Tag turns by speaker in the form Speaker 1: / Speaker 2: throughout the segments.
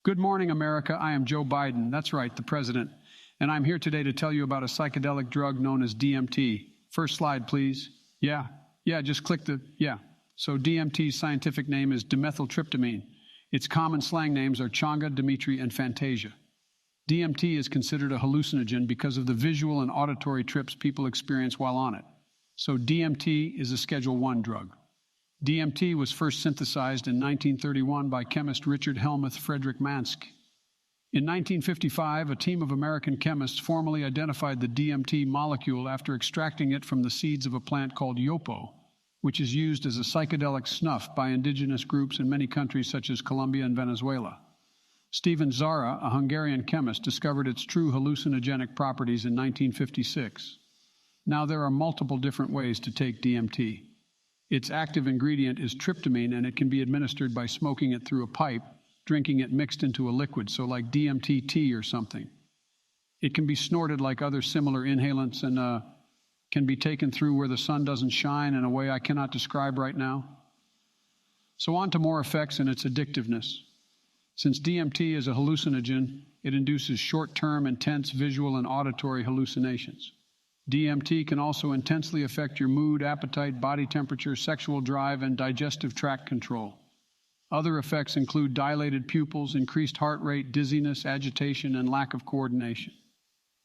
Speaker 1: Good morning, America. I am Joe Biden. That's right, the president. And I'm here today to tell you about a psychedelic drug known as DMT. First slide, please. Yeah, just click yeah. So DMT's scientific name is dimethyltryptamine. Its common slang names are changa, Dimitri, and Fantasia. DMT is considered a hallucinogen because of the visual and auditory trips people experience while on it. So DMT is a Schedule I drug. DMT was first synthesized in 1931 by chemist Richard Helmuth Friedrich Mansk. In 1955, a team of American chemists formally identified the DMT molecule after extracting it from the seeds of a plant called yopo, which is used as a psychedelic snuff by indigenous groups in many countries such as Colombia and Venezuela. Stephen Zara, a Hungarian chemist, discovered its true hallucinogenic properties in 1956. Now there are multiple different ways to take DMT. Its active ingredient is tryptamine, and it can be administered by smoking it through a pipe, drinking it mixed into a liquid, so like DMT tea or something. It can be snorted like other similar inhalants and can be taken through where the sun doesn't shine in a way I cannot describe right now. So on to more effects and its addictiveness. Since DMT is a hallucinogen, it induces short-term, intense visual and auditory hallucinations. DMT can also intensely affect your mood, appetite, body temperature, sexual drive, and digestive tract control. Other effects include dilated pupils, increased heart rate, dizziness, agitation, and lack of coordination.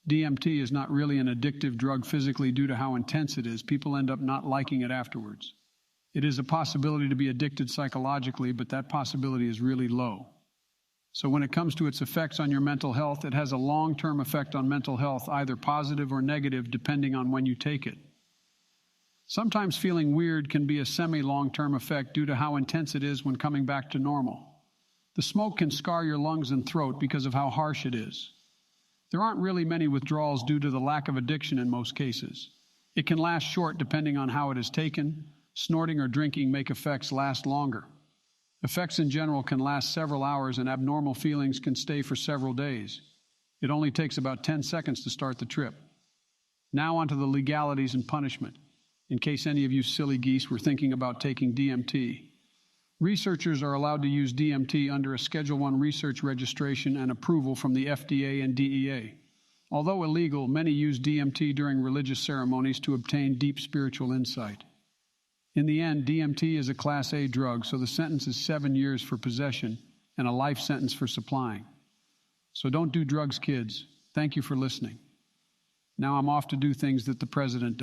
Speaker 1: DMT is not really an addictive drug physically due to how intense it is. People end up not liking it afterwards. It is a possibility to be addicted psychologically, but that possibility is really low. So when it comes to its effects on your mental health, it has a long-term effect on mental health, either positive or negative, depending on when you take it. Sometimes feeling weird can be a semi-long-term effect due to how intense it is when coming back to normal. The smoke can scar your lungs and throat because of how harsh it is. There aren't really many withdrawals due to the lack of addiction in most cases. It can last short depending on how it is taken. Snorting or drinking make effects last longer. Effects in general can last several hours, and abnormal feelings can stay for several days. It only takes about 10 seconds to start the trip. Now onto the legalities and punishment, in case any of you silly geese were thinking about taking DMT. Researchers are allowed to use DMT under a Schedule I research registration and approval from the FDA and DEA. Although illegal, many use DMT during religious ceremonies to obtain deep spiritual insight. In the end, DMT is a Class A drug, so the sentence is 7 years for possession and a life sentence for supplying. So don't do drugs, kids. Thank you for listening. Now I'm off to do things that the president does.